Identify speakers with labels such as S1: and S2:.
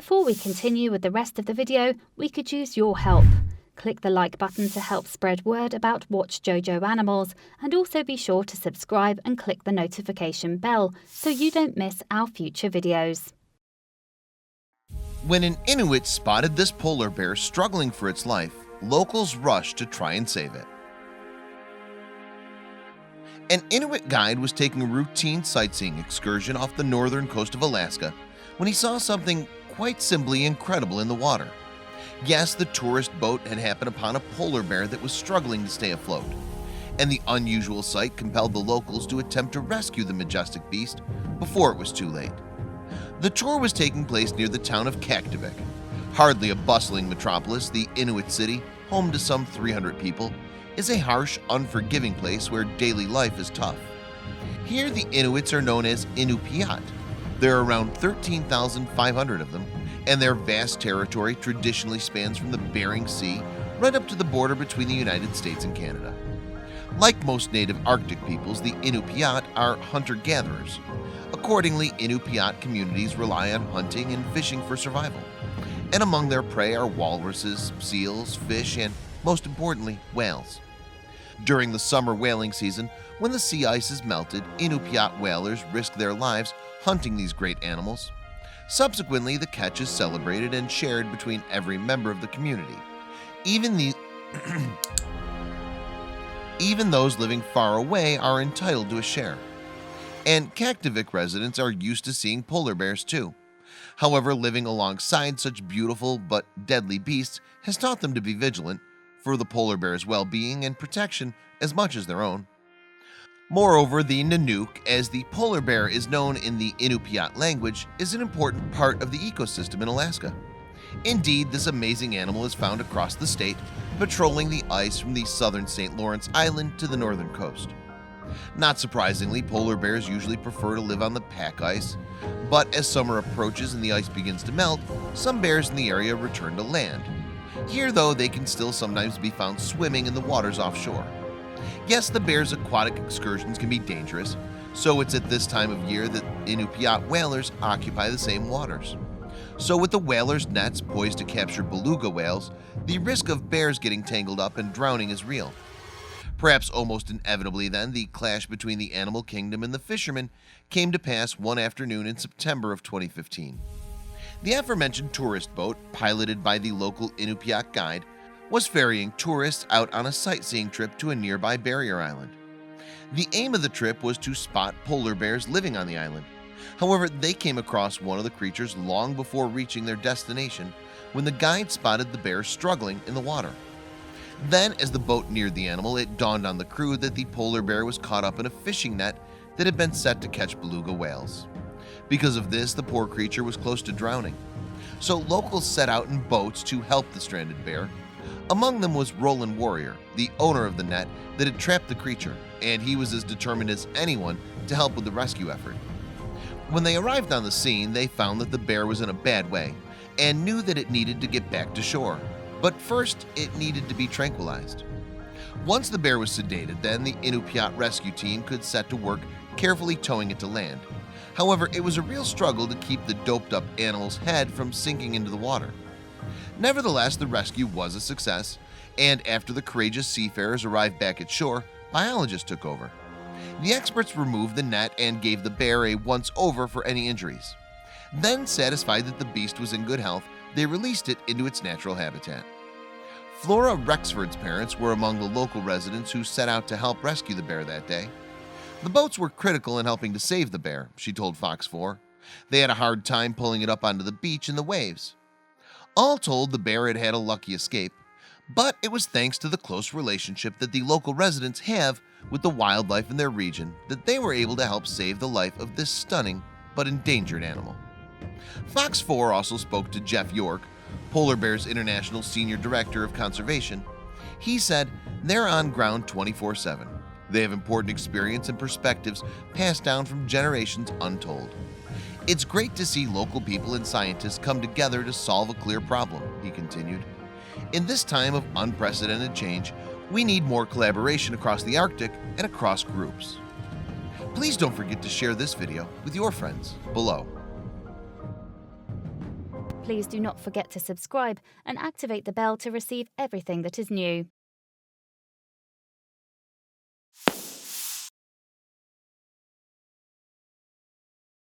S1: Before we continue with the rest of the video, we could use your help. Click the like button to help spread word about Watchjojo animals, and also be sure to subscribe and click the notification bell so you don't miss our future videos.
S2: When an Inuit spotted this polar bear struggling for its life, locals rushed to try and save it. An Inuit guide was taking a routine sightseeing excursion off the northern coast of Alaska when he saw something quite simply incredible in the water. Yes, the tourist boat had happened upon a polar bear that was struggling to stay afloat, and the unusual sight compelled the locals to attempt to rescue the majestic beast before it was too late. The tour was taking place near the town of Kaktovik. Hardly a bustling metropolis, the Inuit city, home to some 300 people, is a harsh, unforgiving place where daily life is tough. Here the Inuits are known as Iñupiat. There are around 13,500 of them, and their vast territory traditionally spans from the Bering Sea right up to the border between the United States and Canada. Like most native Arctic peoples, the Iñupiat are hunter-gatherers. Accordingly, Iñupiat communities rely on hunting and fishing for survival, and among their prey are walruses, seals, fish, and most importantly, whales. During the summer whaling season, when the sea ice is melted, Iñupiat whalers risk their lives hunting these great animals. Subsequently, the catch is celebrated and shared between every member of the community. Even those living far away are entitled to a share. And Kaktovik residents are used to seeing polar bears too. However, living alongside such beautiful but deadly beasts has taught them to be vigilant for the polar bear's well-being and protection as much as their own. Moreover, the Nanook, as the polar bear is known in the Inupiat language, is an important part of the ecosystem in Alaska. Indeed, this amazing animal is found across the state, patrolling the ice from the southern St. Lawrence Island to the northern coast. Not surprisingly, polar bears usually prefer to live on the pack ice, but as summer approaches and the ice begins to melt, some bears in the area return to land. Here, though, they can still sometimes be found swimming in the waters offshore. Yes, the bear's aquatic excursions can be dangerous, so it's at this time of year that Inupiat whalers occupy the same waters. So with the whalers' nets poised to capture beluga whales, the risk of bears getting tangled up and drowning is real. Perhaps almost inevitably then, the clash between the animal kingdom and the fishermen came to pass one afternoon in September of 2015. The aforementioned tourist boat, piloted by the local Inupiat guide, was ferrying tourists out on a sightseeing trip to a nearby barrier island. The aim of the trip was to spot polar bears living on the island. However, they came across one of the creatures long before reaching their destination when the guide spotted the bear struggling in the water. Then, as the boat neared the animal, it dawned on the crew that the polar bear was caught up in a fishing net that had been set to catch beluga whales. Because of this, the poor creature was close to drowning. So locals set out in boats to help the stranded bear. Among them was Roland Warrior, the owner of the net that had trapped the creature, and he was as determined as anyone to help with the rescue effort. When they arrived on the scene, they found that the bear was in a bad way and knew that it needed to get back to shore. But first, it needed to be tranquilized. Once the bear was sedated, then the Inupiat rescue team could set to work carefully towing it to land. However, it was a real struggle to keep the doped-up animal's head from sinking into the water. Nevertheless, the rescue was a success, and after the courageous seafarers arrived back at shore, biologists took over. The experts removed the net and gave the bear a once-over for any injuries. Then, satisfied that the beast was in good health, they released it into its natural habitat. Flora Rexford's parents were among the local residents who set out to help rescue the bear that day. The boats were critical in helping to save the bear, she told Fox 4. They had a hard time pulling it up onto the beach in the waves. All told, the bear had had a lucky escape, but it was thanks to the close relationship that the local residents have with the wildlife in their region that they were able to help save the life of this stunning but endangered animal. Fox 4 also spoke to Jeff York, Polar Bears International Senior Director of Conservation. He said they're on ground 24/7. They have important experience and perspectives passed down from generations untold. It's great to see local people and scientists come together to solve a clear problem, he continued. In this time of unprecedented change, we need more collaboration across the Arctic and across groups. Please don't forget to share this video with your friends below.
S1: Please do not forget to subscribe and activate the bell to receive everything that is new.